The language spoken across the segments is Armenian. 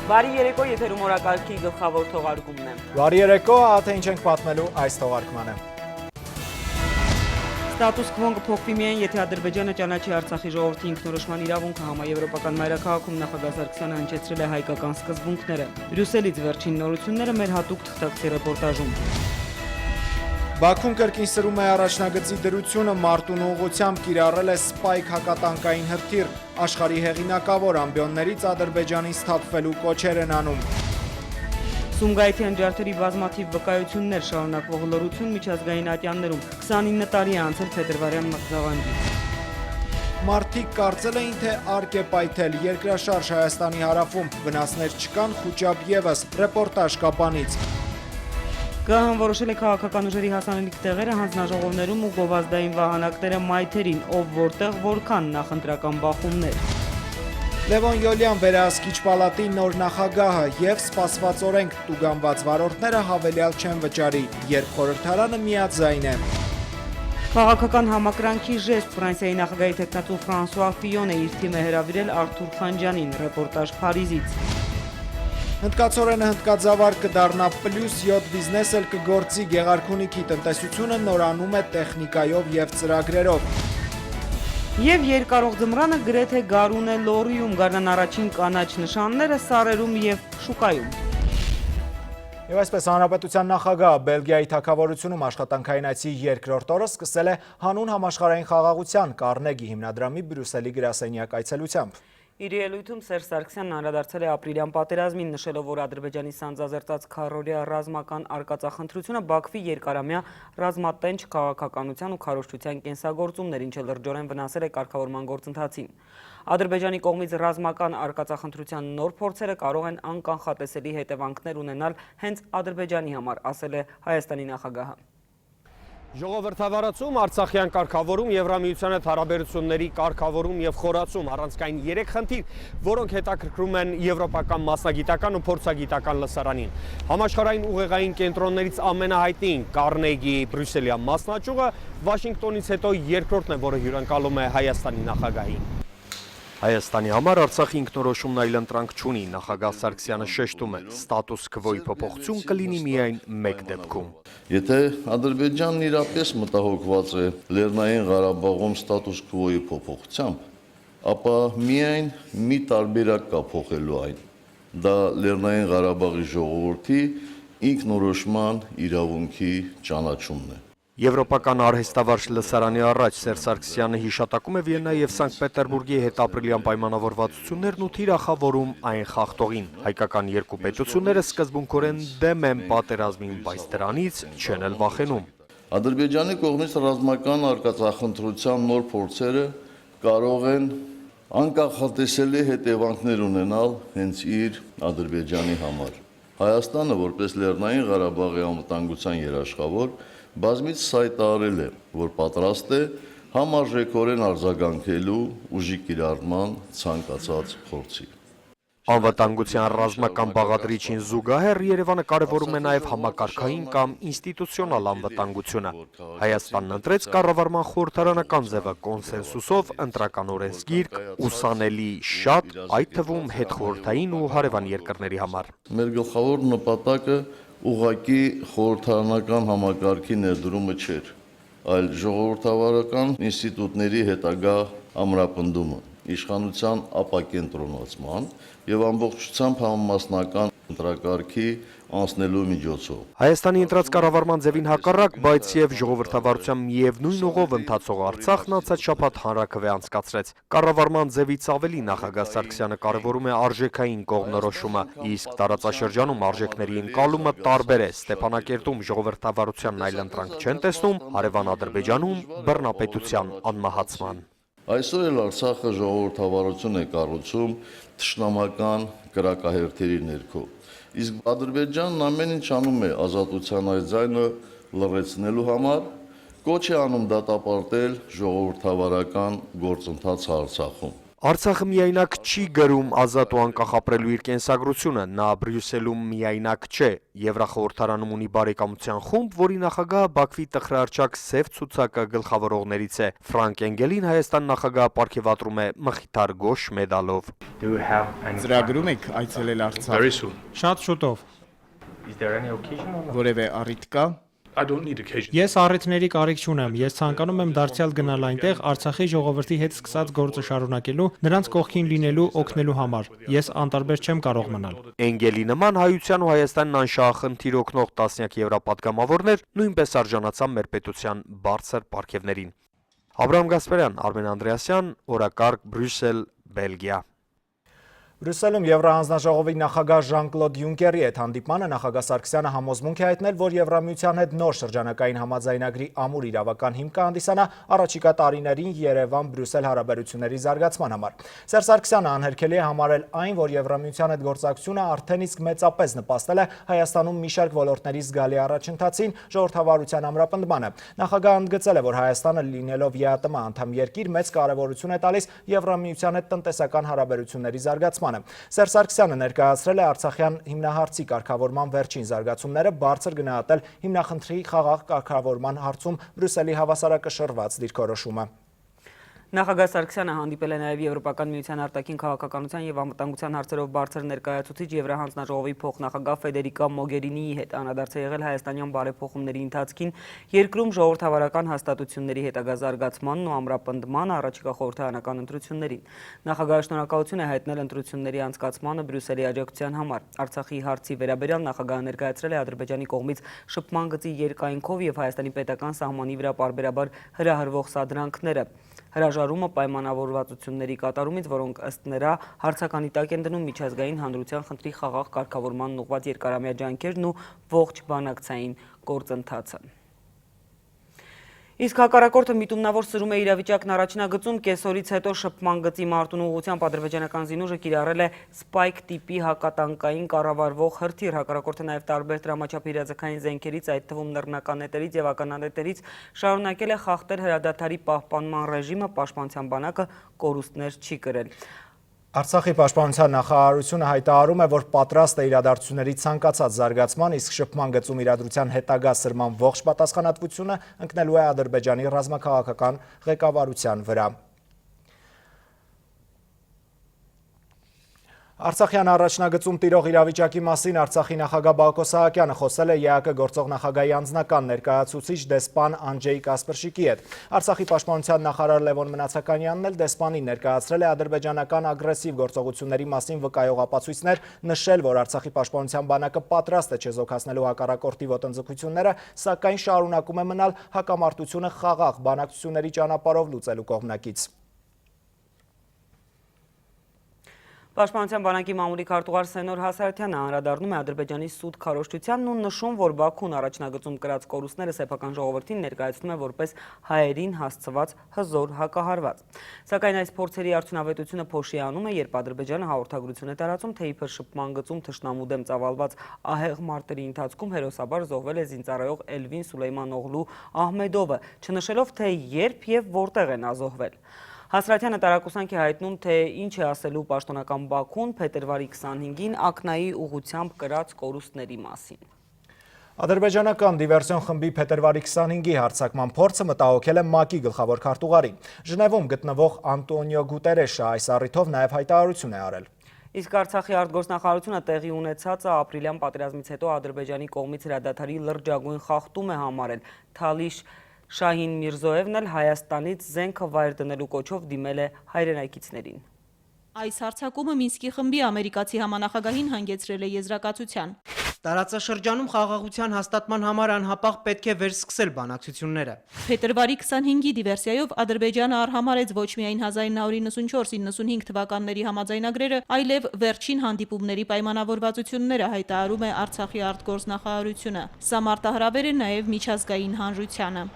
Բարի երեկո, եթերում օրակարգի գլխավոր թողարկումն է։ Բարի երեկո, ահա ինչ ենք պատմելու այս թողարկմանը։ Ստատուս քվոն կփոխվի միայն, եթե Ադրբեջանը ճանաչի Արցախի ժողովրդի ինքնորոշման իրավունքը, համաեվրոպական մայրաքաղաքում նախագահ Սարգսյանը հնչեցրել է հայկական սկզբունքները։ Բրյուսելից վերջին նորությունները մեր հատուկ թղթակցի ռեպորտաժում։ Բաքուն կրկին սրում է առաջնագծի դրությունը, Մարտունու ուղղությամբ կիրառել է Սպայք հակատանկային հրթիռ, աշխարհի հեղինակավոր ամբիոններից Ադրբեջանին սթափվելու կոչեր են անում։ Սումգայիթյան ջարդերի բազմաթիվ վկայություններ, շարունակվող լռություն միջազգային ատյաններում, 29 տարի է անցել փետրվարյան մղձավանջից։ Մարդիկ կարծել էին, թե արկ է պայթել, երկրաշարժ Հայաստանի հարավում, վնասներ չկան, խուճապ ևս, ռեպորտաժ Կապանից։ ԿՀ-ն որոշել է քաղաքական ուժերի հասանելիք տեղերը հանձնաժողովներում ու գովազդային վահանակները մայթերին, ով որտեղ որքան նախընտրական բախումներ։ Լևոն Յոլյան վերահսկիչ պալատի նոր նախագահը և սպասված օրենք տուգանված վարորդները հավելյալ չեն վճարի, երբ խորհրդարանը միաձայն է։ Քաղաքական համակրանքի ժեստ Ֆրանսիայի նախագահի թեկնածու Ֆրանսուଆ Ֆիոնը իր թիմը հրավիրել Արթուր Խանջյանին, ռեպորտաժ Փարիզից։ Հնդկացորենը հնդկաձավար կդառնա, +7 բիզնես էլ կգործի, Գեղարքունիքի տնտեսությունը նորանում է տեխնիկայով և ծրագրերով։ Եվ երկարող ձմռանը գրեթե գարուն է Լոռիում, գարնան առաջին կանաչ նշանները սարերում և շուկայում։ Եվ այսպես Հանրապետության նախագահը Բելգիայի թագավորությունում աշխատանքային այցի երկրորդ օրը սկսել է հանուն համաշխարհային խաղաղության Կարնեգի հիմնադրամի Բրյուսելի գրասենյակ այցելությամբ։ Իր ելույթում Սերժ Սարգսյանն անդրադարձել է ապրիլյան պատերազմին, նշելով, որ Ադրբեջանի սանձազերծած քառօրյա ռազմական արկածախնդրությունը Բաքվի երկարամյա ռազմատենչ քաղաքականության ու քարոզչության կենսագործումներ, ինչը լրջորեն վնասել է կարգավորման գործընթացին։ Ադրբեջանի կողմից ռազմական արկածախնդրության նոր փորձերը կարող են անկանխատեսելի հետևանքներ ունենալ հենց Ադրբեջանի համար, ասել է Հայաստանի նախագահը։ Ժողովրդավարացում, Արցախյան կարգավորում, Եվրամիության հետ հարաբերությունների կարգավորում եւ խորացում, առանցքային 3 խնդիր, որոնք հետաքրքրում են եվրոպական մասնագիտական ու փորձագիտական լսարանին։ Համաշխարհային ուղեղային կենտրոններից ամենահայտնին Կարնեգի Բրյուսելյան մասնաճյուղը Վաշինգտոնից հետո երկրորդն է, որը հյուրընկալում է Հայաստանի նախագահին։ Հայաստանի համար Արցախի ինքնորոշումն այլընտրանք չունի, նախագահ Սարգսյանը շեշտում է, ստատուս քվոյի փոփոխություն կլինի միայն մեկ դեպքում։ Եթե Ադրբեջանն իրապես մտահոգված է Լեռնային Ղարաբաղում ստատուս քվոյի փոփոխությամբ, ապա միայն մի տարբերակ կա փոխելու այն։ Դա Լեռնային Ղարաբաղի ժողովրդի ինքնորոշման իրավունքի ճանաչումն է։ Եվրոպական արհեստավարժ լսարանի առաջ Սերժ Սարգսյանը հիշատակում է Վիեննայի եւ Սանկտ Պետերբուրգի հետ ապրիլյան պայմանավորվածություններն ու թիրախավորում այն խախտողին։ Հայկական երկու պետությունները սկզբունքորեն դեմ են պատերազմին, բայց դրանից չեն էլ վախենում։ Ադրբեջանի կողմից ռազմական արկածախնդրության նոր փորձերը կարող են անկանխատեսելի հետևանքներ ունենալ հենց իր Ադրբեջանի համար։ Հայաստանը, որպես Լեռնային Ղարաբաղի անվտանգության երաշխավոր, բազմից հայտարարել է, որ պատրաստ է համարժեքորեն արձագանքելու ուժի կիրառման ցանկացած փորձի։ Անվտանգության ռազմական բաղադրիչին զուգահեռ Երևանը կարևորում է նաև համակարգային կամ ինստիտուցիոնալ անվտանգությունը։ Հայաստանն ընտրեց կառավարման խորհրդարանական ձևը կոնսենսուսով, ընտրական օրենսգիրք, ուսանելի շատ, այդ թվում հետխորհրդային ու հարևան երկրների համար։ Մեր գլխավոր նպատակը ուղղակի խորհրդարանական համակարգի ներդրումը չէր, այլ ժողովրդավարական ինստիտուտների հետագա ամրապնդումը, իշխանության ապակենտրոնացման եւ ամբողջությամբ համամասնական ընտրակարգի անցնելու միջոցով։ Հայաստանի ընտրած կառավարման ձևին հակառակ, բայց եւ ժողովրդավարության միևնույն ուղով ընթացող Արցախն անցած շաբաթ հանրաքվե անցկացրեց։ Կառավարման ձևից ավելի նախագահ Սարգսյանը կարևորում է արժեքային կողմնորոշումը, իսկ տարածաշրջանում արժեքների ընկալումը տարբեր է։ Ստեփանակերտում ժողովրդավարությանն այլընտրանք չեն տեսնում, հարևան Ադրբեջանում բռնապետության անմահացման։ Այսօր էլ Արցախը ժողովրդավարություն է կառուցում թշնամական կրակահերթերի ներքո։ Իսկ Ադրբեջանն ամեն ինչ անում է ազատության այս ձայնը լռեցնելու համար, կոչ է անում դատապարտել ժողովրդավարական գործընթացը Արցախում։ Արցախը միայնակ չի գրում ազատ ու անկախ ապրելու իր կենսագրությունը, նա Բրյուսելում միայնակ չէ։ Եվրախորհրդարանում ունի բարեկամության խումբ, որի նախագահը Բաքվի տխրարճակ սև ցուցակը գլխավորողներից է։ Ֆրանկ Էնգելին Հայաստան նախագահը պարգևատրում է Մխիթար Գոշ մեդալով։ Ծրագրում եք այցելել Արցախ։ Շատ շուտով։ Որևէ առիթ կա։ Ես առիթների կարիք չունեմ, ես ցանկանում եմ դարձյալ գնալ այնտեղ Արցախի ժողովրդի հետ սկսած գործը շարունակելու, նրանց կողքին լինելու, օգնելու համար։ Ես անտարբեր չեմ կարող մնալ։ Էնգելի նման Հայության ու Հայաստանն անշահախնդիր օգնող տասնյակ եվրապատգամավորներ նույնպես արժանացան մեր պետության բարձր պարգևներին։ Աբրահամ Գասպարյան, Արմեն Անդրեասյան, օրակարգ, Բրյուսել, Բելգիա։ Բրյուսելում Եվրահանձնաժողովի նախագահ Ժան-Կլոդ Յունկերի հետ հանդիպմանը նախագահ Սարգսյանը համոզմունք է հայտնել, որ Եվրամիության հետ նոր շրջանակային համաձայնագրի ամուր իրավական հիմք կհանդիսանա առաջիկա տարիներին Երևան-Բրյուսել հարաբերությունների զարգացման համար։ Սերժ Սարգսյանը անհերքելի է համարել այն, որ Եվրամիության հետ գործակցությունը արդեն իսկ մեծապես նպաստել է Հայաստանում մի շարք ոլորտների զգալի առաջընթացին, ժողովրդավարության ամրապնդմանը։ Նախագահը ընդգծել է, որ Հայաստանը լինելով ԵԱՏՄ անդամ երկիր մեծ կարևորություն է տալիս Եվրամիության հետ տնտեսական հարաբերությունների զարգացմանը։ Սերժ Սարգսյանը ներկայացրել է Արցախյան հիմնահարցի կարգավորման վերջին զարգացումները, բարձր գնահատել հիմնախնդրի խաղաղ կարգավորման հարցում Բրյուսելի հավասարակշռված դիրքորոշումը։ Նախագահ Սարգսյանը հանդիպել է նաև Եվրոպական միության արտաքին քաղաքականության եւ անվտանգության հարցերով բարձր ներկայացուցիչ Եվրահանձնաժողովի փոխնախագահ Ֆեդերիկա Մոգերինիի հետ անդրադարձ է եղել հայաստանյան բարեփոխումների ընթացքին, երկրում ժողովրդավարական հաստատությունների հետագա զարգացմանն ու ամրապնդման առաջիկա խորհրդարանական ընտրություններին։ Նախագահը շնորհակալություն է հայտնել ընտրությունների անցկացմանը Բրյուսելի աջակցության համար։ Արցախի հարցի վերաբերյալ նախագահը ներկայացրել է Ադրբեջանի կողմից շփման գծի երկայնքով եւ Հայաստանի պետական սահմանի վրա պարբերաբար հրահրվող սադրանքները։ Հրաժարումը պայմանավորվածությունների կատարումից, որոնք ըստ նրա հարցականի տակ են դնում միջազգային հանրության խնդրի խաղաղ կարգավորմանն ուղղված երկարամյա ջանքերն ու ողջ բանակցային գործընթացը։ Իսկ հակառակորդը միտումնավոր սրում է իրավիճակն առաջնագծում, կեսօրից հետո շփման գծի մարտունու ուղղությամբ ադրբեջանական զինուժը կիրառել է Spike տիպի հակատանկային կառավարվող հրթիռ, հակառակորդը նաև տարբեր դրամաչափ իրազեկային զենքերից, այդ թվում նռնական նետերից եւ ականանետերից շարունակել է խախտել հրադադարի պահպանման ռեժիմը, պաշտպանության բանակը կորուստներ չի կրել։ Արցախի պաշտպանության նախարարությունը հայտարարում է, որ պատրաստ է իրադարձությունների ցանկացած զարգացման, իսկ շփման գծում իրադրության հետագա սրման ողջ պատասխանատվությունը ընկնելու է Ադրբեջանի ռազմաքաղաքական ղեկավարության վրա։ Արցախյան առաջնագծում տիրող իրավիճակի մասին Արցախի նախագահ Բակո Սահակյանը խոսել է ԵԱԿ գործող նախագահի անձնական ներկայացուցիչ դեսպան Անջեյ Կասպրշիկի հետ։ Արցախի պաշտպանության նախարար Լևոն Մնացականյանն էլ դեսպանին ներկայացրել է ադրբեջանական ագրեսիվ գործողությունների մասին վկայող ապացույցներ, նշել, որ Արցախի պաշտպանության բանակը պատրաստ է չեզոքացնելու հակառակորդի ոտնձգությունները, սակայն շարունակում է մնալ հակամարտությունը խաղաղ բանակցությունների ճանապարհով լուծելու կողմնակից։ Պաշտպանության բանակի մամուլի քարտուղար Սենոր Հասարատյանը անդրադառնում է Ադրբեջանի սուտ քարոզչությանն ու նշում, որ Բաքուն առաջնագծում կրած կորուստները սեփական ժողովրդին ներկայացնում է որպես հայերին հասցված հզոր հակահարված։ Սակայն այս փորձերի արդյունավետությունը փոշի անում է, երբ Ադրբեջանը հաղորդագրություն է տարածում, թե իբր շփման գծում թշնամու դեմ ծավալված ահեղ մարտերի ընթացքում հերոսաբար զոհվել է զինծառայող Էլվին Սուլեյմանօղլու Ահմեդովը, չնշելով, թե երբ եւ որտեղ է նա զոհվել։ Հասարատյանը տարակուսանք է հայտնում, թե ինչ է ասելու պաշտոնական Բաքուն փետրվարի 25-ին Ակնայի ուղղությամբ կրած կորուստների մասին։ Ադրբեջանական դիվերսիոն խմբի փետրվարի 25-ի հարձակման փորձը մտահոգել է ՄԱԿ-ի գլխավոր քարտուղարին։ Ժնևում գտնվող Անտոնիո Գուտերեշը այս առիթով նաև հայտարարություն է արել։ Իսկ Արցախի արտգործնախարարությունը տեղի ունեցածը ապրիլյան պատերազմից հետո Ադրբեջանի կողմից հրադադարի լրջագույն խախտում է համարել։ Թալիշ Շահին Միրզոևն էլ Հայաստանից զենքը վայր դնելու կոչով դիմել է հայրենակիցներին։ Այս հարձակումը Մինսկի խմբի ամերիկացի համանախագահին հանգեցրել է եզրակացության։ Տարածաշրջանում խաղաղության հաստատման համար անհապաղ պետք է վերսկսել բանակցությունները։ Փետրվարի 25-ի դիվերսիայով Ադրբեջանը արհամարեց ոչ միայն 1994-95 թվականների համաձայնագրերը, այլև վերջին հանդիպումների պայմանավորվածությունները, հայտարարում է Արցախի արտգործնախարարությունը։ Սա մարտահրավեր է նաև միջազգային հանրությանը։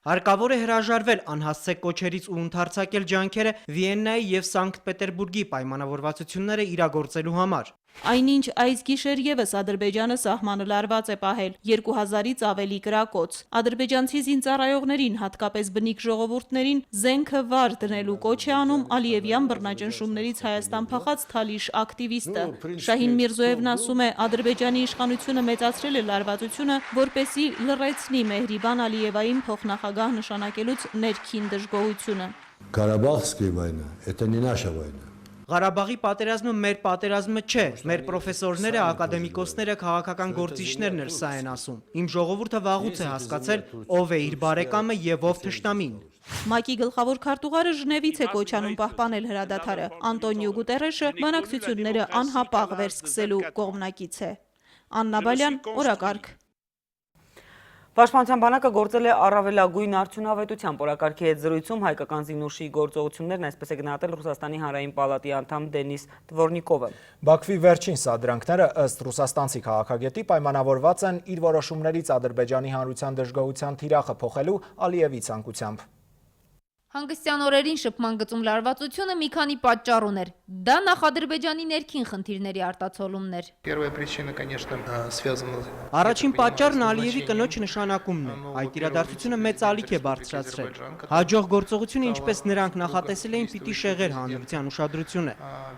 Հարկավոր է հրաժարվել անհասցե կոչերից ու ընդարձակել ջանքերը Վիեննայի եւ Սանկտ Պետերբուրգի պայմանավորվածությունները իրագործելու համար։ Այնինչ այս գիշեր եւս Ադրբեջանը սահմանը լարված է պահել 2000-ից ավելի կրակոց։ Ադրբեջանցի զինծառայողներին, հատկապես բնիկ ժողովուրդներին զենքը վար դնելու կոչ է անում Ալիևյան բռնաճնշումներից Հայաստան փախած Թալիշ ակտիվիստը։ Շահին Միրզոևն ասում է, Ադրբեջանի իշխանությունը մեծացրել է լարվածությունը, որպեսզի լռեցնի Մեհրիբան Ալիևային փոխնախագահ նշանակելուց ներքին դժգոհությունը։ Ղարաբաղская война – это не наша война. Ղարաբաղի պատերազմը մեր պատերազմը չէ, մեր պրոֆեսորները, ակադեմիկոսները, քաղաքական գործիչներն էլ սա են ասում։ Իմ ժողովուրդը վաղուց է հասկացել, ով է իր բարեկամը եւ ով թշնամին։ ՄԱԿ-ի գլխավոր քարտուղարը Ժնևից է կոչ անում պահպանել հրադադարը։ Անտոնիո Գուտերեշը բանակցությունները անհապաղ վերսկսելու կողմնակից է։ Աննա Բալյան, օրակարգ։ Պաշտպանության բանակը գործել է առավելագույն արդյունավետությամբ օրակարգի հետ զրույցում հայկական զինուշի գործողություններն այսպես է գնահատել Ռուսաստանի հանրային պալատի անդամ Դենիս Դվորնիկովը։ Բաքվի վերջին սադրանքները ըստ ռուսաստանցի քաղաքագետի պայմանավորված են իր որոշումներից Ադրբեջանի հանրության դժգոհության թիրախը փոխելու Ալիևի ցանկությամբ։ Հանգստյան օրերին շփման գծում լարվածությունը մի քանի պատճառ ուներ։ Դա նախ Ադրբեջանի ներքին խնդիրների արտացոլումն էր։ Առաջին պատճառն Ալիևի կնոջ նշանակումն է։ Այդ իրադարձությունը մեծ ալիք է բարձրացրել։ Հաջող գործողությունը, ինչպես նրանք նախատեսել էին, պիտի շեղեր հանրության ուշադրությունը։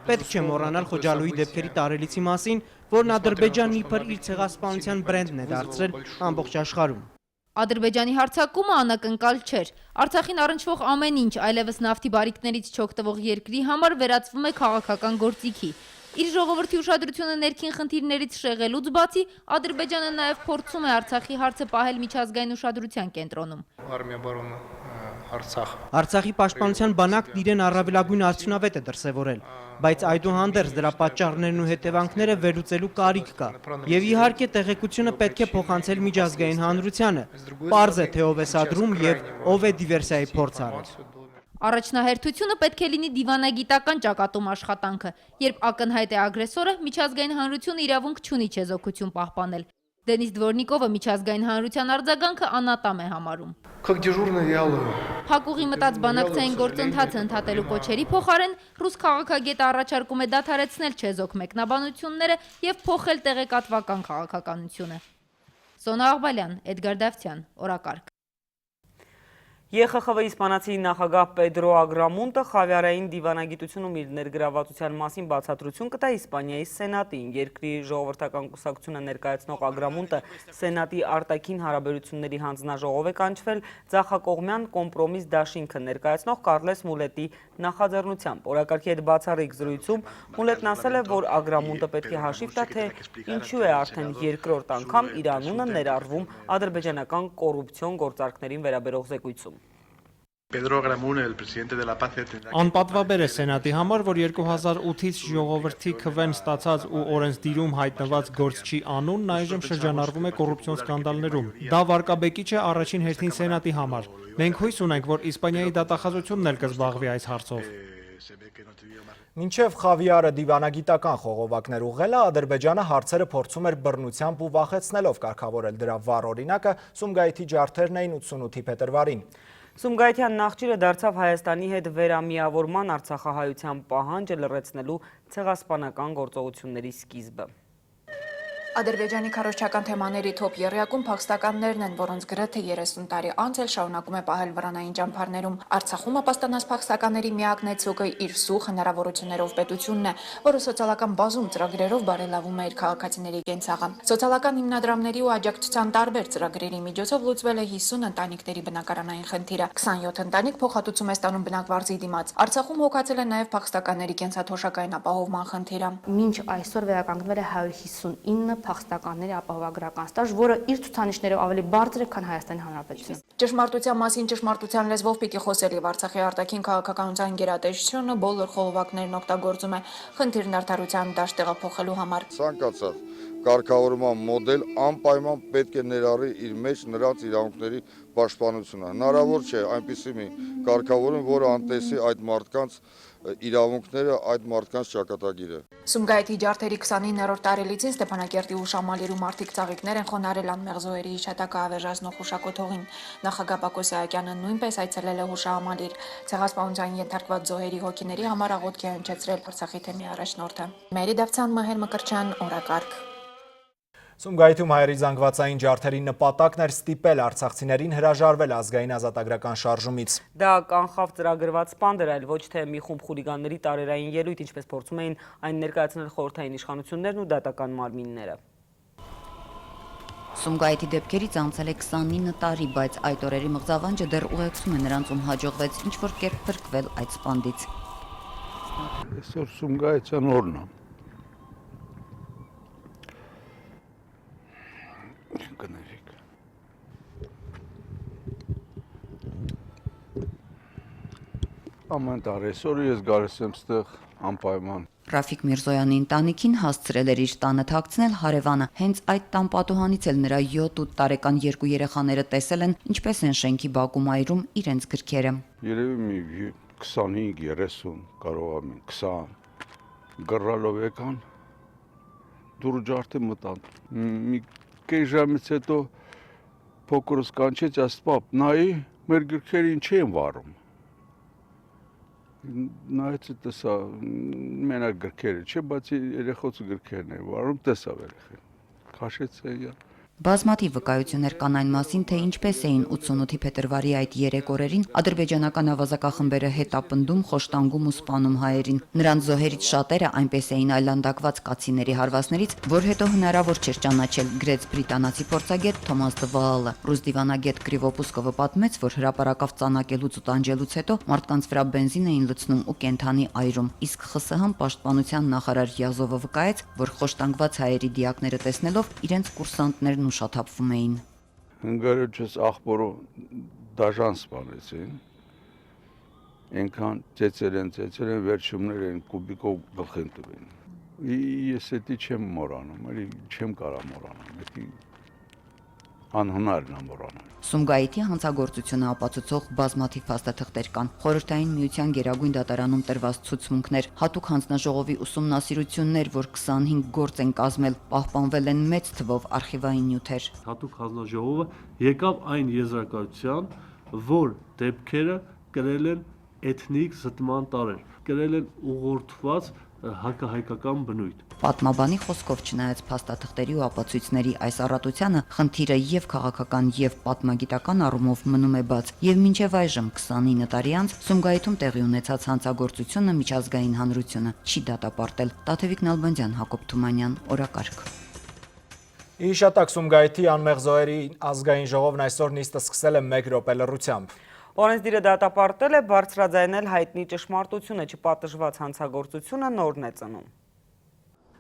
Պետք չէ մոռանալ Խոջալույի դեպքերի տարելիցի մասին, որն Ադրբեջանն իբր իր ցեղասպանության բրենդն է դարձրել ամբողջ աշխարհում։ Ադրբեջանի հարձակումը անակնկալ չէր։ Արցախին առնչվող ամեն ինչ, այլևս նավթի բարիկներից չօգտվող երկրի համար վերածվում է քաղաքական գործիքի։ Իր ժողովրդի ուշադրությունը ներքին խնդիրներից շեղելուց բացի, Ադրբեջանը նաև փորձում է Արցախի հարցը պահել միջազգային ուշադրության կենտրոնում։ Արցախի պաշտպանության բանակն իրեն առավելագույն արդյունավետ է դրսևորել, բայց այդուհանդերձ դրա պատճառներն ու հետևանքները վերլուծելու կարիք կա։ Եվ իհարկե տեղեկությունը պետք է փոխանցել միջազգային հանրությանը։ Պարզ է, թե ով է սադրում եւ ով է դիվերսիայի փորձ արել։ Առաջնահերթությունը պետք է լինի դիվանագիտական ճակատում աշխատանքը, երբ ակնհայտ է ագրեսորը, միջազգային հանրությունը իրավունք չունի չեզոքություն պահպանել։ Դենիս Դվորնիկովը միջազգային հանրության արձագանքը անատամ է համարում։ Փակուղի մտած բանակցային գործընթացը ընդհատելու կոչերի փոխարեն ռուս քաղաքագետը առաջարկում է դադարեցնել չեզոք մեկնաբանությունները եւ փոխել տեղեկատվական քաղաքականությունը։ Սոնա Աղբալյան, Էդգար Դավթյան, օրակարգ։ ԵԽԽՎ իսպանացի նախագահ Պեդրո Ագրամունտը խավիարային դիվանագիտությունում իր ներգրավվածության մասին բացատրություն կտա Իսպանիայի Սենատին։ Երկրի ժողովրդական կուսակցությունը ներկայացնող Ագրամունտը Սենատի արտաքին հարաբերությունների հանձնաժողով է կանչվել ձախակողմյան կոմպրոմիս դաշինքը ներկայացնող Կարլես Մուլետի նախաձեռնությամբ։ Օրակարգի հետ բացառիկ զրույցում Մուլետն ասել է, որ Ագրամունտը պետք է հաշիվ տա, թե ինչու է արդեն երկրորդ անգամ իր անունը ներառվում ադրբեջանական կոռուպցիոն գործարքներին վերաբերող զեկույցում։ Անպատվաբեր է Սենատի համար, որ 2008-ից ժողովրդի քվեն ստացած ու օրենսդիրում հայտնված գործչի անունն այժմ շրջանառվում է կոռուպցիոն սկանդալներում։ Դա վարկաբեկիչ է առաջին հերթին Սենատի համար։ Մենք հույս ունենք, որ Իսպանիայի դատախազությունն էլ կզբաղվի այս հարցով։ Մինչև խավիարը դիվանագիտական խողովակներ ուղղելը, Ադրբեջանը հարցերը փորձում էր բռնությամբ ու վախեցնելով կարգավորել դրա վառ օրինակը Սումգայիթի ջարդերն էին 88-ի փետրվարին։ Սումգայիթյան նախճիրը դարձավ Հայաստանի հետ վերամիավորման արցախահայության պահանջը լռեցնելու ցեղասպանական գործողությունների սկիզբը։ Ադրբեջանի քարոզչական թեմաների թոփ եռյակում փախստականներն են, որոնց գրեթե 30 տարի անց էլ շարունակում է պահել վրանային ճամբարներում։ Արցախում ապաստանած փախստականների միակ նեցուկը իր սուղ հնարավորություններով պետությունն է, որը սոցիալական բազում ծրագրերով բարելավում է իր քաղաքացիների կենցաղը։ Սոցիալական հիմնադրամների ու աջակցության տարբեր ծրագրերի միջոցով լուծվել է 50 ընտանիքների բնակարանային խնդիրը։ 27 ընտանիք փոխհատուցում է ստանում բնակվարձի դիմաց։ Արցախում հոգացել է նաև փախստականների կենսաթոշակային ապահովման խնդիրը։ Մինչ այսօր վերականգնվել է 159 փախստականների ապահովագրական ստաժ, որը իր ցուցանիշներով ավելի բարձր է, քան Հայաստանի Հանրապետությունում։ Ճշմարտության մասին ճշմարտության լեզվով պիտի խոսել եւ Արցախի արտաքին քաղաքականության գերատեսչությունը բոլոր խողովակներն օգտագործում է խնդիրն արդարության դաշտ տեղափոխելու համար։ Ցանկացած կարգավորման մոդել անպայման պետք է ներառի իր մեջ նրանց իրավունքների պաշտպանությունը։ Հնարավոր չէ այնպիսի մի կարգավորում, որը անտեսի այդ մարդկանց իրավունքները այդ մարդկանց ճակատագիրը։ Սումգայիթի ջարդերի 29-րդ տարելիցին Ստեփանակերտի հուշամալիրում մարդիկ ծաղիկներ են խոնարհել անմեղ զոհերի հիշատակը ավերժացնող հուշակոթողին։ Նախագահ Բակո Սահակյանը նույնպես այցելել է հուշահամալիր։ Ցեղասպանության ենթարկված զոհերի հոգիների համար աղոթք է հնչեցրել Արցախի թեմի առաջնորդը։ Մերի Դավթյան, Մհեր Մկրտչյան, օրակարգ։ Սումգայիթում հայերի զանգվածային ջարդերի նպատակն էր ստիպել արցախցիներին հրաժարվել ազգային ազատագրական շարժումից։ Դա կանխավ ծրագրված սպանդ էր, այլ ոչ թե մի խումբ խուլիգանների տարերային ելույթ, ինչպես փորձում էին այն ներկայացնել խորհրդային իշխանություններն ու դատական մարմինները։ Սումգայիթի դեպքերից անցել է 29 տարի, բայց այդ օրերի մղձավանջը դեռ ուղեկցում է նրանց, ում հաջողվեց ինչ-որ կերպ փրկվել այդ սպանդից։ Այսօր Սումգայիթյան օրն է։ Կներեք։ Ամեն տարի այսօր ես գալիս եմ ստեղ անպայման։ Ռաֆիկ Միրզոյանի ընտանիքին հասցրել էր իր տանը թաքցնել հարևանը։ Հենց այդ տան պատուհանից էլ նրա 7-8 տարեկան երկու երեխաները տեսել են, ինչպես են շենքի բակումայրում իրենց գրքերը։ Երևի մի 25-30, կարող է 20 գրռալով եկան, դուռը ջարդի մտան։ Մի կես ժամից հետո փոքրս կանչեց, ասաց՝ «Պապ, նայի, մեր գրքերը ինչ են վառում»։ Նայեցի տեսա, մենակ գրքերը չէ, բացի երեխոց գրքերն են վառում, տեսավ երեխեն։ Քաշեց էյա։ Բազմաթիվ վկայություններ կան այն մասին, թե ինչպես էին 88-ի փետրվարի այդ 3 օրերին ադրբեջանական ավազակախմբերը հետապնդում, խոշտանգում ու սպանում հայերին։ Նրանց զոհերից շատերը այնպես էին այլանդակված կացիների հարվածներից, որ հետո հնարավոր չէր ճանաչել, գրեց բրիտանացի փորձագետ Թոմաս Դվալը։ Ռուս դիվանագետ Կրիվո Պուսկովը պատմեց, որ հրապարակավ ծանակելուց ու տանջելուց հետո մարդկանց վրա բենզին էին լցնում ու կենթանի այրում, իսկ ԽՍՀՄ պաշտպանության նախարար Յազովը վկայեց, որ խոշտանգված հայերի դիակները տեսնելով իրենց կուրսանտներն շաթափվում էին։ Հնգարոջս աղբորը դաժան սպանեցին, ենքան ծեցել են, վերջումներ են կուբիկով գլխեն տվին։ Ես էդի չեմ մորանում, չեմ կարա մորանամ, անհնարն է մորանալ։ Սումգայիթի հանցագործությունը ապացուցող բազմաթիվ փաստաթղթեր կան։ Խորհրդային միության Գերագույն դատարանում տրված ցուցմունքներ, հատուկ հանձնաժողովի ուսումնասիրություններ, որ 25 գործ են կազմել, պահպանվել են մեծ թվով արխիվային նյութեր։ Հատուկ հանձնաժողովը եկավ այն եզրակացության, որ դեպքերը կրել են էթնիկ զտման տարեր, կրել են ուղղորդված հակահայկական բնույթ։ Պատմաբանի խոսքով, չնայած փաստաթղթերի ու ապացույցների այս առատությանը, խնդիրը եւ քաղաքական եւ պատմագիտական առումով մնում է բաց, եւ մինչեւ այժմ 29 տարի անց Սումգայիթում տեղի ունեցած հանցագործությունը միջազգային հանրությունը չի դատապարտել։ Տաթևիկ Նալբանդյան, Հակոբ Թումանյան, օրակարգ։ Հիշատակ Սումգայիթի անմեղ զոհերի ազգային ժողովն այսօր նիստը սկսել է 1 րոպե լռությամբ։ Օրենսդիրը դատապարտել է բարձրաձայնել հայտնի ճշմարտությունը, չպատժված հանցագործությունը նորն է ծնում։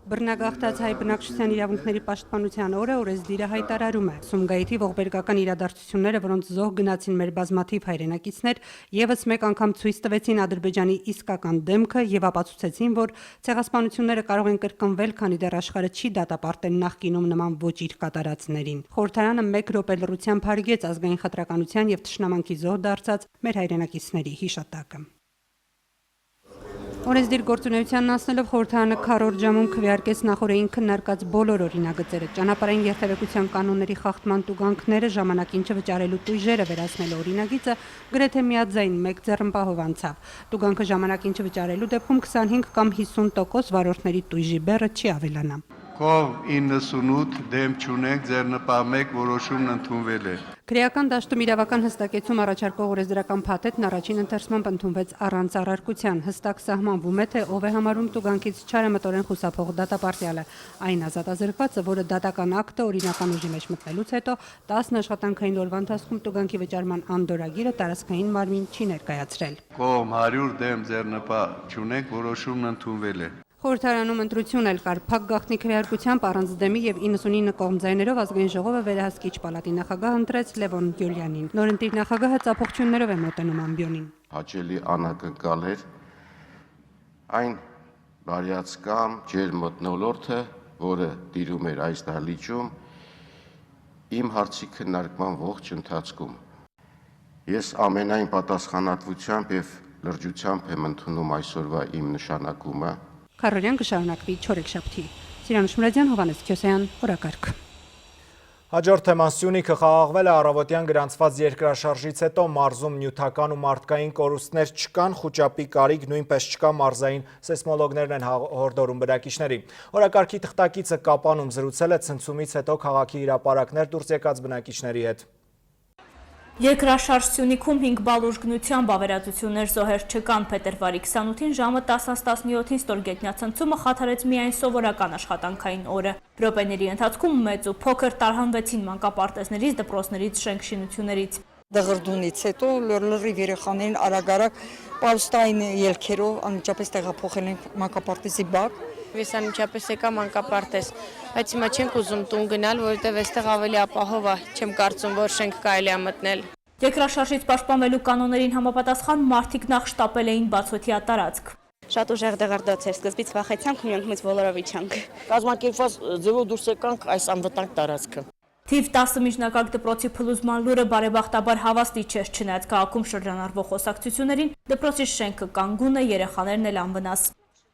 Բռնագաղթած հայ բնակչության իրավունքների պաշտպանության օրը օրենսդիրը հայտարարում է. Սումգայիթի ողբերգական իրադարձությունները, որոնց զոհ գնացին մեր բազմաթիվ հայրենակիցներ, եւս մեկ անգամ ցույց տվեցին Ադրբեջանի իսկական դեմքը եւ ապացուցեցին, որ ցեղասպանությունները կարող են կրկնվել, քանի դեռ աշխարհը չի դատապարտել նախկինում նման ոչ իր կատարածներին։ Խորհրդարանը 1 րոպե լռությամբ հարգեց ազգային խտրականության եւ թշնամանքի զոհ դարձած մեր հայրենակիցների հիշատակը։ Օրենսդիր գործունեությանն անցնելով խորհրդարանը քառորդ ժամում քվեարկեց նախորդին քննարկած բոլոր օրինագծերը, ճանապարհային երթևեկության կանոնների խախտման տուգանքները, ժամանակին չվճարելու տույժերը վերացնելու օրինագիծը գրեթե միաձայն մեկ ձեռնպահով անցավ։ Տուգանքը ժամանակին չվճարելու դեպքում 25 կամ 50% վարորդների տույժի բեռը չի ավելանա։ Կով 98 դեմ չունենք, ձեռնպահ 1 որոշումն ընդունվել է։ Քրեական դաշտում իրավական հստակեցում առաջարկող օրենսդրական փաթեթն առաջին ընթերցմամբ ընդունվեց առանց առարկության։ Հստակ սահմանվում է, թե ով է համարում տուգանքից չարամտորեն խուսափող դատապարտյալը։ Այն ազատազրկվածը, որը դատական ակտը օրինական ուժի մեջ մտնելուց հետո 10 աշխատանքային օրվա ընթացքում տուգանքի վճարման անդորագիրը տարածքային մարմին չի ներկայացրել։ Կողմ 100 դեմ ձեռնպահ չունենք, որոշումն ընդունվել է։ Խորհրդարանում ընտրություն էլ կար փակ գաղտնի քվեարկությամբ առանց դեմի եւ 99 կողմ ձայներով ազգային ժողովը վերահսկիչ պալատի նախագահ ընտրեց Լևոն Գյուլյանին։ Նորընտիր նախագահը ծափողջույններով է մոտենում ամբիոնին։ Հաճելի անակնկալ էր այն բարյացկամ ջեր մթնոլորտը, որը տիրում էր այս դահլիճում իմ հարցի քննարկման ողջ ընթացքում։ Ես ամենայն պատասխանատվությամբ եւ լրջությամբ եմ ընդունում այսօրվա իմ նշանակումը։ Քարորյան կշարունակվի չորեքշաբթի։ Սիրանուշ Մուրադյան, Հովհաննես Քյոսայան, օրակարգ։ Հաջորդ թեման Սյունիքը խաղաղվել է առավոտյան գրանցված երկրաշարժից հետո մարզում նյութական ու մարդկային կորուստներ չկան, խուճապի կարիք նույնպես չկա, մարզային սեյսմոլոգներն են հորդորում բնակիչներին։ Օրակարգի թղթակիցը Կապանում զրուցել է ցնցումից հետո քաղաքի հրապարակներ դուրս եկած բնակիչների հետ։ Երկրաշարժ Սյունիքում 5 բալ ուժգնությամբ ավերածություններ զոհեր չկան, փետրվարի 28-ին ժամը 10:17-ին ստորգետնյա ցնցումը խաթարեց միայն սովորական աշխատանքային օրը։ Րոպեների ընթացքում մեծ ու փոքր տարհանվեցին մանկապարտեզներից, դպրոցներից, շենքշինություններից։ Դղրդունից հետո լրիվ երեխաներին արագ պաուստային ելքերով անմիջապես տեղափոխել են մանկապարտեզի բակ։ Ես անմիջապես եկա մանկապարտեզ, բայց հիմա չենք ուզում տուն գնալ, որովհետև այստեղ ավելի ապահով է, չեմ կարծում, որ շենք կարելի է մտնել։ Երկրաշարժից պաշտպանվելու կանոններին համապատասխան մարդիկ նախ շտապել էին բացօթյա տարածք։ Շատ ուժեղ դղրդոց էր, սկզբից վախեցանք ու մենք մեծ բոլորով իջանք։ Կազմակերպված ձևով դուրս եկանք այս անվտանգ տարածքը։ Թիվ 10 միջնակարգ դպրոցի փլուզման լուրը բարեբախտաբար հավաստի չէր, չնայած քաղաքում շրջանառվող խոսակցություններին դպրոցի շենքը կանգուն է, երեխաներն էլ անվնաս։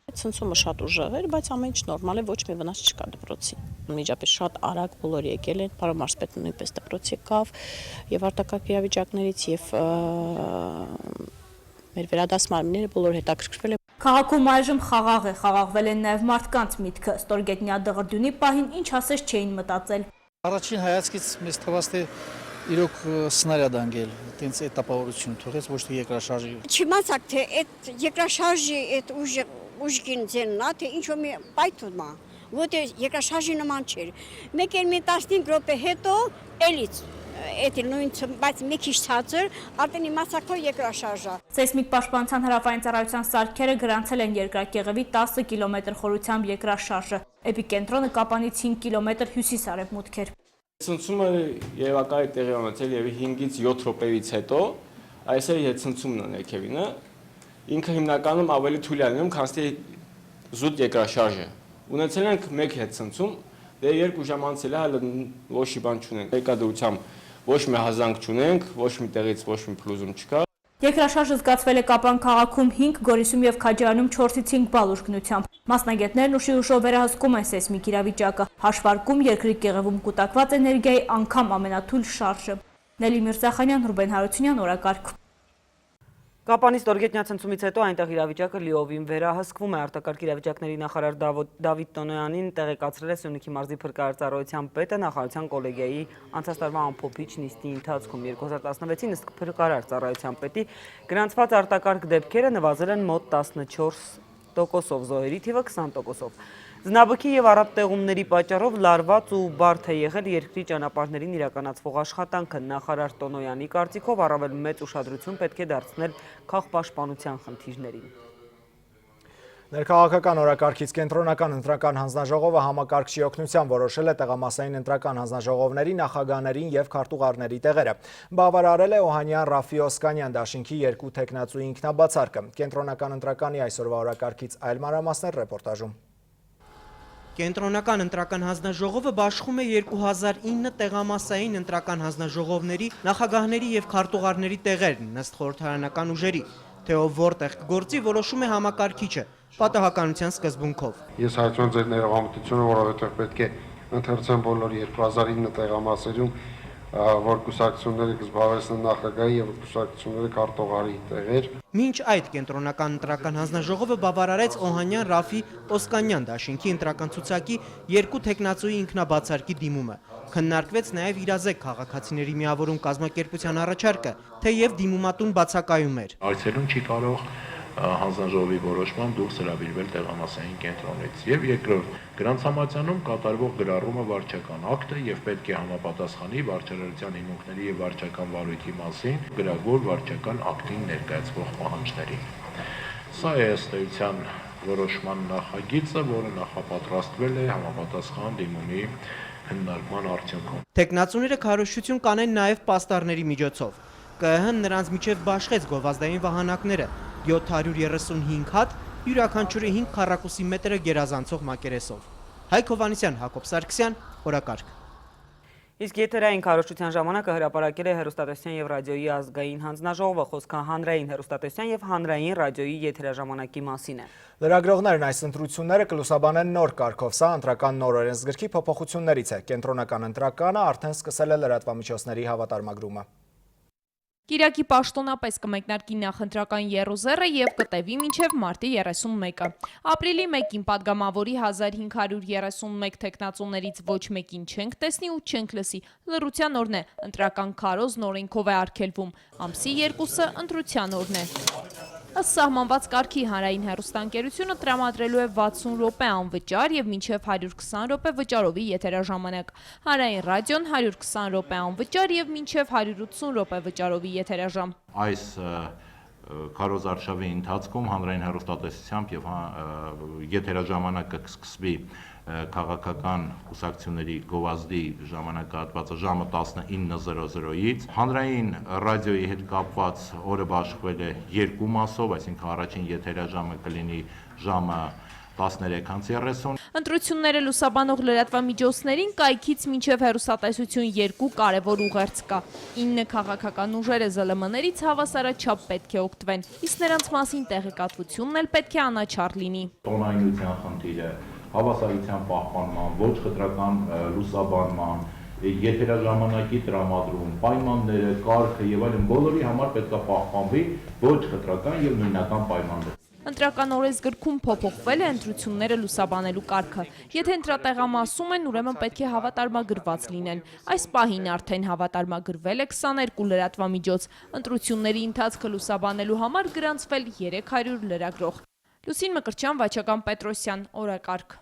Ցնցումը շատ ուժեղ էր, բայց ամեն ինչ նորմալ է, ոչ մի վնաս չկա դպրոցին։ Միջապես շատ արագ բոլորը եկել են, պարոն մարզպետը նույնպես դպրոց եկավ, եւ արտակարգ իրավիճակներից եւ մեր վերադասմանները բոլոր հետաքրքրվել են։ Քաղաքում այժմ խաղաղ է, խաղաղվել են նաև մարդկանց միտքը, ստորգետնյա դղրդյունի պահին ինչ ասես չէին մտածել։ Առաջին հայացքից մեզ թվաց թե իրոք սնարյադ անգել, տենց այդ տպավորություն թողեց, ոչ թե երկրաշարժի։ Չիմացակ թե այդ երկրաշարժի այդ ուժգին ձեննա, թե ինչ-որ մի պայթում է, որտեղ երկրաշարժի նման չէր։ Մեկ էլ մի 15 րոպե հետո էլից այդ նույն, բայց մի քիչ ցածր, արդեն իմացակ որ երկրաշարժ է։ Սեյսմիկ պաշտպանության հարավային ծառայության սարքերը գրանցել են երկրակեղևի 10 կիլոմետր խորությամբ երկրաշարժը։ Էպիկենտրոնը Կապանից 5 կիլոմետր հյուսիս-արևմուտք էր։ Ցնցումը երևակայի տեղի ունեցել եւ 5-ից 7 րոպեից հետո այս է ցնցումն է ներքևինը։ Ինքը հիմնականում ավելի թույլ է լինում, քան թե զուտ երկրաշարժը։ Ունեցել ենք 1 հետցնցում, դե 2 ժամ անցել է, հələ ոչ մի բան չունենք։ Երկրադրությամբ ոչ մի հազանգ չունենք, ոչ մի տեղից ոչ մի փլուզում չկա։ Երկրաշարժը զգացվել է Կապան քաղաքում 5, Գորիսում եւ Քաջարանում 4-ից 5 բալ ուժգնությամբ։ Մասնագետներն ուշի ուշով վերահսկում են սեյսմիկ իրավիճակը, հաշվարկում երկրի կեղևում կուտակված էներգիայի անգամ ամենաթույլ շարժը։ Նելի Միրզախանյան, Ռուբեն Հարությունյան, օրակարգ։ Կապանի ստորգետնյա ցնցումից հետո այնտեղ իրավիճակը լիովին վերահսկվում է, արտակարգ իրավիճակների նախարար Դավիթ Տոնոյանին տեղեկացրել է Սյունիքի մարզի փրկարարծառայության պետը նախարարության կոլեգիայի անցած տարվա ամփոփիչ նիստի ընթացքում 2016-ին ըստ փրկարարծառայության պետի գրանցված արտակարգ դեպքերը նվազել են մոտ 14%, զոհերի թիվը 20%։ Զնաբուքի եւ առատ տեղումների պատճառով լարված ու բարդ է եղել երկրի ճանապարհներին իրականացվող աշխատանքը։ Նախարար Տոնոյանի կարծիքով առավել մեծ ուշադրություն պետք է դարձնել քաղաքապաշտպանության խնդիրներին։ Ներքաղաքական օրակարգից կենտրոնական ընտրական հանձնաժողովը համակարգչի օգնությամբ որոշել է տեղամասային ընտրական հանձնաժողովների, նախագահներին եւ քարտուղարների տեղերը։ Բավարարել է Օհանյան Ռաֆի Օսկանյան դաշինքի 2 տեխնացու ինքնաբացարկը։ Կենտրոնական ընտրականի այսօրվա օրակարգից այլ մանրամասներ ռեպորտաժում։ Կենտրոնական ընտրական հանձնաժողովը բաշխում է 2009 տեղամասային ընտրական հանձնաժողովների, նախագահների եւ քարտուղարների տեղերն ըստ խորհրդարանական ուժերի։ Թե ով որտեղ կգործի որոշում է համակարգիչը, պատահականության սկզբունքով։ Ես հայտնում եմ ձեր ներողամտությունը, որովհետեւ պետք է ընթերցեմ բոլոր 2009 տեղամասերում, որ կուսակցությունները կզբաղեցնեն նախագահի եւ կուսակցությունները քարտուղարի տեղեր։ Մինչ այդ կենտրոնական ընտրական հանձնաժողովը բավարարեց Օհանյան Ռաֆի Օսկանյան դաշինքի ընտրական ցուցակի 2 տեխնացուի ինքնաբացարկի դիմումը։ Քննարկվեց նաև իրազեկ քաղաքացիների միավորում կազմակերպության առաջարկը, թեև դիմումատուն բացակայում էր։ Այցելուն չի կարող հանձնաժողովի որոշմամբ դուրս հրավիրվել տեղամասային կենտրոնից։ Եվ երկրորդ, գրանցամատյանում կատարվող գրառումը վարչական ակտ է եւ պետք է համապատասխանի վարչարարության հիմունքների եւ վարչական վարույթի մասին գրավոր վարչական ակտին ներկայացվող պահանջներին։ Սա է ըստ էության որոշման նախագիծը, որը նախապատրաստվել է համապատասխան դիմումի քննարկման արդյունքում։ Տեխնացուները քարոզչություն կանեն նաև պաստառների միջոցով։ ԿԸՀ-ն նրանց միջև բաշխեց գովազդային վահանակները 735 հատ, յուրաքանչյուրը 5 քառակուսի մետրը գերազանցող մակերեսով։ Հայկ Հովհաննիսյան, Հակոբ Սարգսյան, օրակարգ։ Իսկ եթերային քարոզչության ժամանակը հրապարակել է հեռուստատեսության եւ ռադիոյի ազգային հանձնաժողովը, խոսքը հանրային հեռուստատեսության եւ հանրային ռադիոյի եթերաժամանակի մասին է։ Լրագրողներն այս ընտրությունները կլուսաբանեն նոր կարգով, սա ընտրական նոր օրենսգրքի փոփոխություններից է։ Կենտրոնական ընտրականը արդեն սկսել է լրատվամիջոցների հավատարմագրումը։ Կիրակի պաշտոնապես կմեկնարկի նախընտրական եռուզեռը եւ կտևի մինչեւ մարտի 31-ը։ Ապրիլի 1-ին падգամավորի 1531 տեխնացուներից ոչ մեկին չենք տեսնի ու չենք լսի։ Լռության օրն է, ընտրական քարոզն օրենքով է արգելվում։ Ամսի 2-ը ընտրության օրն է։ Ըստ սահմանված կարգի հանրային հեռուստաընկերությունը տրամադրելու է 60 րոպե անվճար եւ մինչեւ 120 րոպե վճարովի եթերաժամանակ։ Հանրային ռադիոն 120 րոպե անվճար եւ մինչեւ 180 րոպե վճարովի եթերաժամ։ Այս քարոզարշավի ընթացքում հանրային հեռուստատեսությամբ եւ եթերաժամանակը կսկսվի քաղաքական կուսակցությունների գովազդի ժամանակահատվածը ժամը 19:00-ից։ Հանրային ռադիոյի հետ կապված օրը բաշխվել է երկու մասով, այսինքն առաջին եթերաժամը կլինի ժամը 13:30։ Ընտրությունները լուսաբանող լրատվամիջոցներին կայքից մինչև հեռուստատեսություն 2 կարևոր ուղերձ կա։ 9 քաղաքական ուժերը ԶԼՄ-ներից հավասարաչափ պետք է օգտվեն, իսկ նրանց մասին տեղեկատվությունն էլ պետք է անաչառ լինի։ Տոնայնության խնդիրը, հավասարության պահպանման, ոչ խտրական լուսաբանման, եթերաժամանակի տրամադրում, պայմանները, կարգը եւ այլն բոլորի համար պետք է պահպանվի ոչ խտրական եւ նույնական պայմաններ։ Ընտրական օրենսգրքում փոփոխվել է ընտրությունները լուսաբանելու կարգը։ Եթե ընտրատեղամասում են, ուրեմն պետք է հավատարմագրված լինեն։ Այս պահին արդեն հավատարմագրվել է 22 լրատվամիջոց։ Ընտրությունների ընթացքը լուսաբանելու համար գրանցվել 300 լրագրող։ Լուսին Մկրտչյան, Վաչական Պետրոսյան, օրակարգ։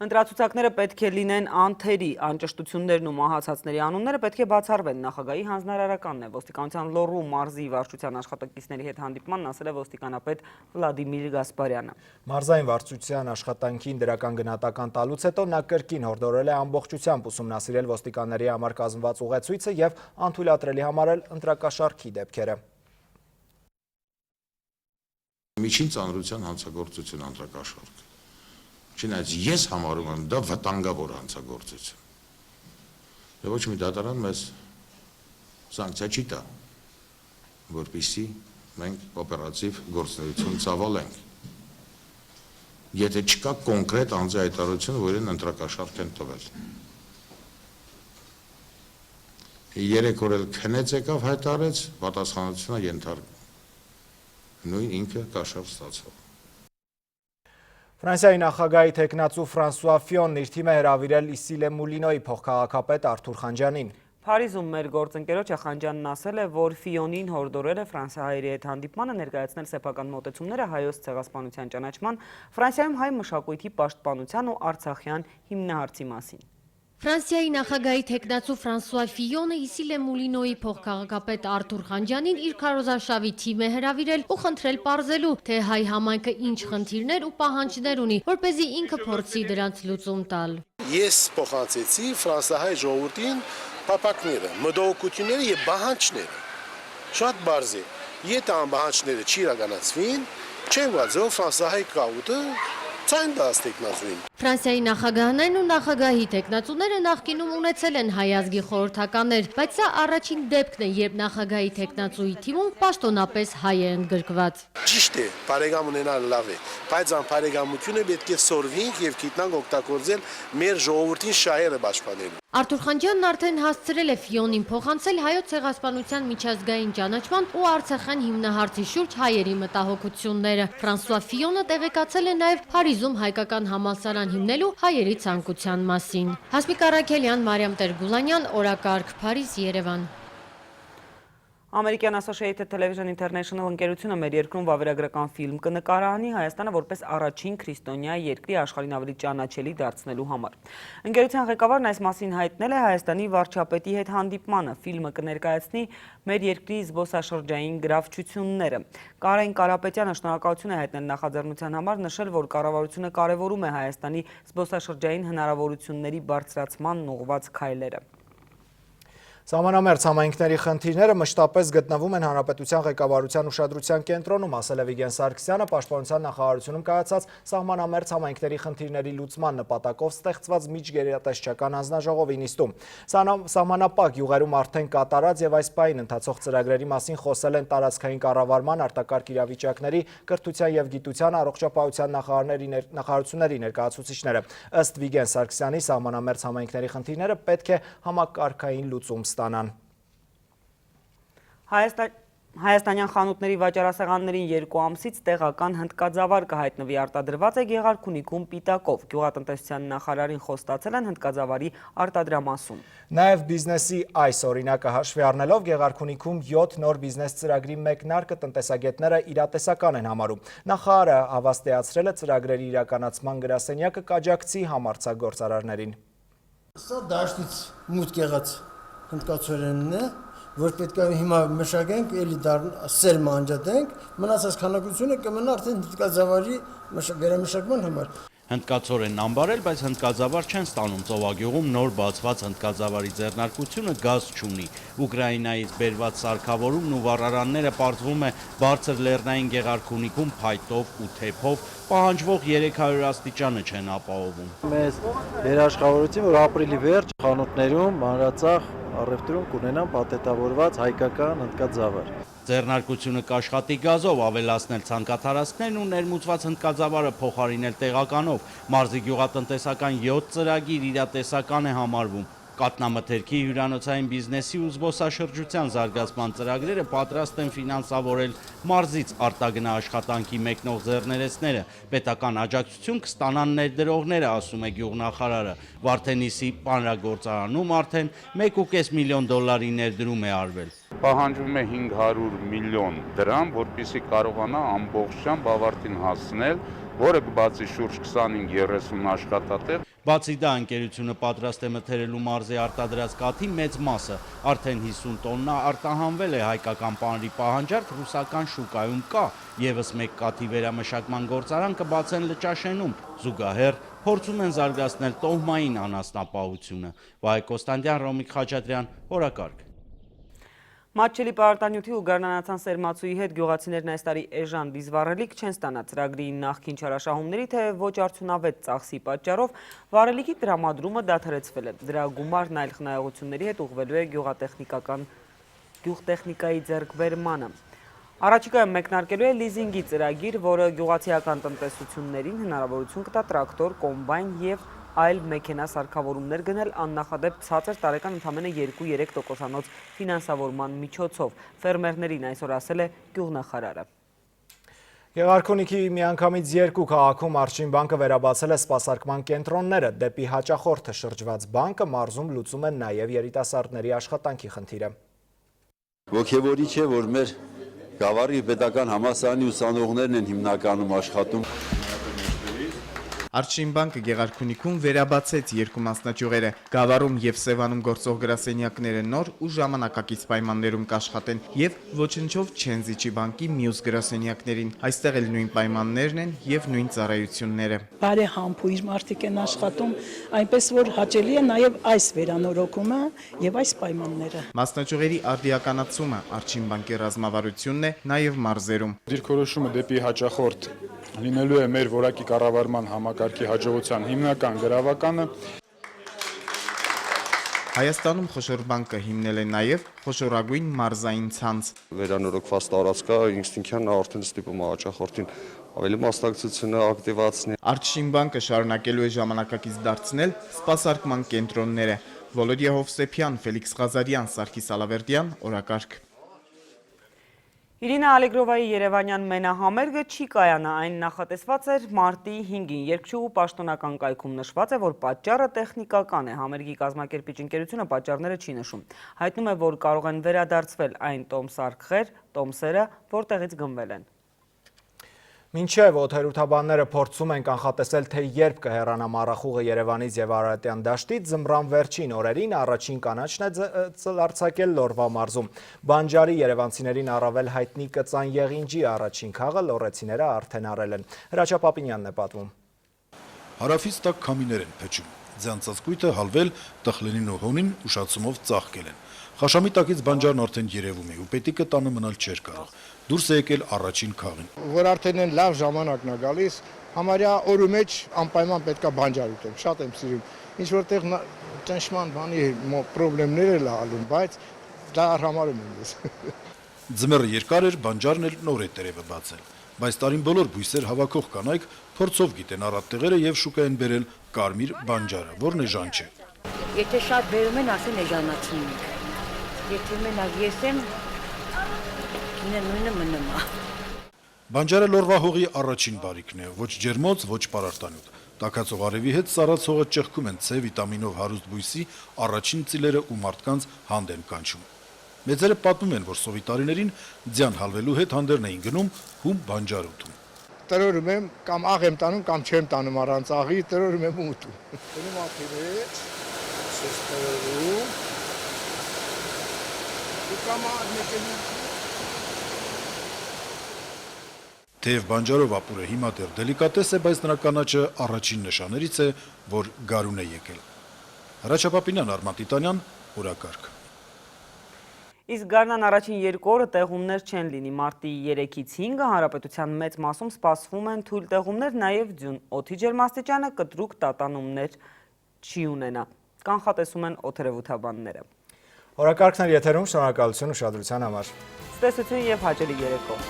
Ընտրացուցակները պետք է լինեն անթերի, անճշտություններն ու մահացածների անունները պետք է բացառվեն, նախագահի հանձնարարականն է։ Ոստիկանության Լոռու մարզի վարչության աշխատակիցների հետ հանդիպմանն ասել է ոստիկանապետ Վլադիմիր Գասպարյանը։ Մարզային վարչության աշխատանքին դրական գնահատական տալուց հետո նա կրկին հորդորել է ամբողջությամբ ուսումնասիրել ոստիկանների համար կազմված ուղեցույցը եւ անթույլատրելի համարել ընտրակաշառքի դեպքերը։ Միջին ծանրության հանցագործություն ընտրակաշառք։ Չնայած ես համարում եմ դա վտանգավոր հանցագործություն։ Եվ ոչ մի դատարան մեզ սանկցիա չի տա, որպեսզի մենք օպերատիվ գործունեություն ծավալենք։ Եթե չկա կոնկրետ անձի հայտարարություն, որին ընտրակաշառք են տվել։ 3 օր էլ քնեց եկավ հայտարարեց, պատասխանատվությունը ենթարկվում։ Նույն ինքը կաշառք ստացավ։ Ֆրանսիայի նախագահի թեկնածու Ֆրանսուଆ Ֆիոնն իր թիմը հրավիրել Իսիլե Մուլինոյի փոխքաղաքապետ Արթուր Խանջյանին։ Փարիզում մեր գործընկերոջ Խանջյանն ասել է, որ Ֆիոնին հորդորել է ֆրանսահայերի հետ հանդիպմանը ներկայացնել սեփական մոտեցումները հայոց ցեղասպանության ճանաչման, Ֆրանսիայում հայ մշակույթի պաշտպանության ու Արցախյան հիմնահարցի մասին։ Ֆրանսիայի նախագահի թեկնածու Ֆրանսուଆ Ֆիոնը Իսիլե Մուլինոյի փոխքաղաքապետ Արթուր Խանջյանին իր քարոզարշավի թիմ է հրավիրել ու խնդրել պարզելու, թե հայ համայնքը ինչ խնդիրներ ու պահանջներ ունի, որպեսզի ինքը փորձի դրանց լուծում տալ։ Ես փոխանցեցի ֆրանսահայ ժողովրդին փափակները, մտահոգությունները եւ բանջները։ Շատ բարձ է։ Եթե անբանջները չիրականացվին, չեն վազող ֆրանսահայ կաուտը ցայն դաս տեխնացուին։ Ֆրանսիայի նախագահներն ու նախագահի տեխնացուները նախկինում ունեցել են հայ ազգի խորհրդականներ, բայց սա առաջին դեպքն է, երբ նախագահի տեխնացուի թիմում պաշտոնապես հայ է ընդգրկված։ Ճիշտ է, բարեկամ ունենալ լավ է, բայց անբարեկամությունը պետք է սորվենք եւ գիտնանք օգտագործել մեր ժողովրդին շահերը պաշտպանելու։ Արթուր Խանջյանն արդեն հասցրել է Ֆիոնին փոխանցել հայոց ցեղասպանության միջազգային ճանաչման ու Արցախյան հիմնահարցի շուրջ հայերի մտահոգությունները։ Ֆրանսուଆ Ֆիոնը տեղեկացել է նաև Փարիզում հայկական համալսարան հիմնելու հայերի ցանկության մասին։ Հասմիկ Արաքելյան, Մարիամ Տեր-Գուլանյան, օրակարգ, Փարիզ, Երևան։ American Associated Television International ընկերությունը մեր երկրում վավերագրական ֆիլմ կնկարահանի Հայաստանը որպես առաջին քրիստոնյա երկրի աշխարհին ավելի ճանաչելի դարձնելու համար։ Ընկերության ղեկավարն այս մասին հայտնել է Հայաստանի վարչապետի հետ հանդիպմանը։ Ֆիլմը կներկայացնի մեր երկրի զբոսաշրջային գրավչությունները։ Կարեն Կարապետյանը շնորհակալություն է հայտնել նախաձեռնության համար, նշել, որ կառավարությունը կարևորում է Հայաստանի զբոսաշրջային հնարավորությունների բարձրացման ուղղված քայլերը։ Սահմանամերձ համայնքների խնդիրները մշտապես գտնվում են Հանրապետության ղեկավարության ուշադրության կենտրոնում, ասել է Վիգեն Սարգսյանը Պաշտպանության նախարարությունում կայացած սահմանամերձ համայնքների խնդիրների լուծման նպատակով ստեղծված միջգերատեսչական հանձնաժողովի նիստում։ Սահմանապակ գյուղերում արդեն կատարած եւ այս պահին ընթացող ծրագրերի մասին խոսել են տարածքային կառավարման, արտակարգ իրավիճակների, կրթության եւ գիտության, առողջապահության նախարարությունների ներկայացուցիչները։ Ըստ Վիգեն Սարգսյանի, սահմանամերձ համայնքների խնդիրները պետք է համակարգային լուծում ստանան։ Հայաստանյան խանութների վաճառասեղաններին 2 ամսից տեղական հնդկաձավար կհայտնվի, արտադրված է Գեղարքունիքում Պիտակով։ Գյուղատնտեսության նախարարին խոստացել են հնդկաձավարի արտադրամասում։ Նաև բիզնեսի այս օրինակը հաշվի առնելով Գեղարքունիքում 7 նոր բիզնես ծրագրի մեկնարկը տնտեսագետները իրատեսական են համարում։ Նախարարը հավաստիացրել է ծրագրերի իրականացման գրասենյակը կաջակցի համարձակգործարարներին։ Սա դաշտից մուտք եղած հնդկացորենն է, որ պետք է հիմա մշակենք, էլի սերմ անջատենք, մնացած քանակությունը կմնա արդեն հնդկաձավարի վերամշակման համար։ Հնդկացորենն ամբարել, բայց հնդկաձավար չեն ստանում Ծովագյուղում նոր բացված հնդկաձավարի ձեռնարկությունը գազ չունի։ Ուկրաինայից բերված սարքավորումն ու վառարանները պարզվում է բարձր լեռնային Գեղարքունիքում փայտով ու թեփով պահանջվող 300 աստիճանը չեն ապահովում։ Մեզ երաշխավորություն, որ ապրիլի վերջ խանութներում, մանրածախ առևտրում կունենան պատետավորված հայկական հնդկաձավար։ Ձեռնարկությունը կաշխատի գազով, ավելացնել ցանկատարածքներն ու ներմուծված հնդկաձավարը փոխարինել տեղականով։ Մարզի գյուղատնտեսական 7 ծրագիր իրատեսական է համարվում։ Կատնամթերքի, հյուրանոցային բիզնեսի ու զբոսաշրջության զարգացման ծրագրերը պատրաստ են ֆինանսավորել մարզից արտագնա աշխատանքի մեկնող ձեռներեցները։ Պետական աջակցություն կստանան ներդրողները, ասում է գյուղնախարարը։ Վարդենիսի պանրագործարանում արդեն $1.5 միլիոն ներդրում է արվել։ Պահանջվում է 500 միլիոն դրամ, որպեսզի կարողանա ամբողջությամբ ավարտին հասնել, որը կբացի շուրջ 25-30 աշխատատեղ։ Բացի դա, ընկերությունը պատրաստ է մթերելու մարզի արտադրած կաթի մեծ մասը, արդեն 50 տոննա արտահանվել է հայկական պանրի պահանջարկ ռուսական շուկայում կա, եւս մեկ կաթի վերամշակման գործարան կբացեն Լճաշենում, զուգահեռ փորձում են զարգացնել տոհմային անասնապահությունը։ Վահե Կոստանդյան, Ռոմիկ Խաչատրյան, օրակարգ։ Մատչելի պարարտանյութի ու գարնանացան սերմացուի հետ գյուղացիներն այս տարի էժան դիզվառելիք չեն ստանա ծրագրի նախկին չարաշահումների, թե ոչ արդյունավետ ծախսի պատճառով վառելիքի տրամադրումը դադարեցվել է։ Դրա գումարն այլ խնայողությունների հետ ուղղվելու է գյուղտեխնիկայի ձեռքբերմանը։ Առաջիկայում մեկնարկելու է լիզինգի ծրագիր, որը գյուղացիական տնտեսություններին հնարավորություն կտա տրակտոր, կոմբայն եւ այլ մեքենա սարքավորումներ գնել աննախադեպ ցածր տարեկան ընդամենը 2-3% ֆինանսավորման միջոցով։ Ֆերմերներին այսօր ասել է գյուղնախարարը։ Գեղարքունիքի միանգամից 2 քաղաքում Արջին բանկը վերաբացել է սպասարկման կենտրոնները։ Դեպի հաճախորդը շրջված բանկը մարզում լուծում է նաև երիտասարդների աշխատանքի խնդիրը։ Ոգևորիչ է, որ մեր գավառի պետական համալսարանի ուսանողներն են հիմնականում աշխատում։ Արջին բանկը Գեղարքունիքում վերաբացեց 2 մասնաճյուղերը։ Գավառում եւ Սևանում գործող գրասենյակները նոր ու ժամանակակից պայմաններում կաշխատեն եւ ոչնչով չեն զիջի բանկի մյուս գրասենյակներին։ Այստեղ էլ նույն պայմաններն են եւ նույն ծառայությունները։ Բարեհամբույր մարդիկ են աշխատում, այնպես որ հաճելի է նաեւ այս վերանորոգումը եւ այս պայմանները։ Մասնաճյուղերի արդիականացումը Արջին բանկի ռազմավարությունն է նաեւ մարզերում։ Դիրքորոշումը դեպի հաճախորդ լինելու է մեր որակի կառավարման համակարգի հաջողության հիմնական գրավականը։ Հայաստանում խոշոր բանկը հիմնել է նաև խոշորագույն մարզային ցանց։ Վերանորոգված տարածքը ինստինկտիվն արդեն ստիպում է հաճախորդին ավելի մասնակցությունը ակտիվացնի։ Արջին բանկը շարունակելու է ժամանակակից դարձնել սպասարկման կենտրոնները։ Վոլոդիա Հովսեփյան, Ֆելիքս Ղազարյան, Սարգիս Ալավերդյան, օրակարգ։ Իրինա Ալեգրովայի երևանյան մենահամերգը չի կայանա, այն նախատեսված էր մարտի 5-ին, երկչուղու պաշտոնական կայքում նշված է, որ պատճառը տեխնիկական է, համերգի կազմակերպիչ ընկերությունը պատճառները չի նշում։ Հայտնում է, որ կարող են վերադարձվել այն տոմսերը, որտեղից գնվել են։ Մինչև օդերութաբանները փորձում են կանխատեսել, թե երբ կհեռանա մառախուղը Երևանից եւ Արարատյան դաշտից, ձմռան վերջին օրերին առաջին կանաչն է արձակել Լոռվա մարզում։ Բանջարի երևանցիներին առավել հայտնի Կծան Եղինջի առաջին խաղը լոռեցիները արդեն արել են։ Հրաչյա Պապինյանն է պատմում։ Հարավից տակ քամիներ են փչում։ ձյան ծածկույթը հալվել, տխլենին ու հոնին ուշացումով ծաղկել են։ Խաշամի տակից բանջարն արդեն երևում է ու պետիկը տանը մնալ չէր կարող։ Դուրս է եկել առաջին քաղին։ Որ արդեն են լավ ժամանակն է գալիս, համարյա օրու մեջ անպայման պետքա բանջար ուտեմ, շատ եմ սիրում։ Ինչ որտեղ ճնշման բանի խնդիրներ էլ ալում, բայց դա արհամարում եմ ես։ Ձմեռը երկար էր, բանջարն էլ նոր է տերևը բացել, բայց տարին բոլոր բույսեր հավաքող կանայք փորձով գիտեն առատ տեղերը եւ շուկա են բերել կարմիր բանջարը, որն էժան չէ։ Եթե շատ բերում են, ասեն էժանացնում ենք։ Եթե մենակ ես եմ, ինը նույնը մնում է։ Բանջարը լորվա հողի առաջին բարիքն է, ոչ ջերմոց, ոչ պարարտանյութ։ Տաքացող արևի հետ սառած հողը ճեղքում են C վիտամինով հարուստ բույսի առաջին ծիլերը ու մարդկանց հանդ են կանչում։ Մեծերը պատմում են, որ սովի տարիներին ձյան հալվելու հետ հանդերն էին գնում հում բանջար ուտում։ Տրորում եմ, կամ աղ եմ տանում, կամ չեմ տանում առանց աղի, տրորում եմ ու ուտում։ Գնում ափի մեջ, սես տրորում, ու կամ մեկել Թեև բանջարով ապուրը հիմա դեռ դելիկատես է, բայց նրա կանաչը առաջին նշաններից է, որ գարուն է եկել։ Հրաչյա Պապինյան, Արման Տիտանյան, օրակարգ։ Իսկ գարնան առաջին 2 օրը տեղումներ չեն լինի, մարտի 3-ից 5-ը հանրապետության մեծ մասում սպասվում են թույլ տեղումներ, նաև ձյուն, օդի ջերմաստիճանը կտրուկ տատանումներ չի ունենա, կանխատեսում են օդերևութաբանները։ Օրակարգն էր եթերում, շնորհակալություն ուշադրության համար։ Ցտեսություն եւ հաճելի երեկո։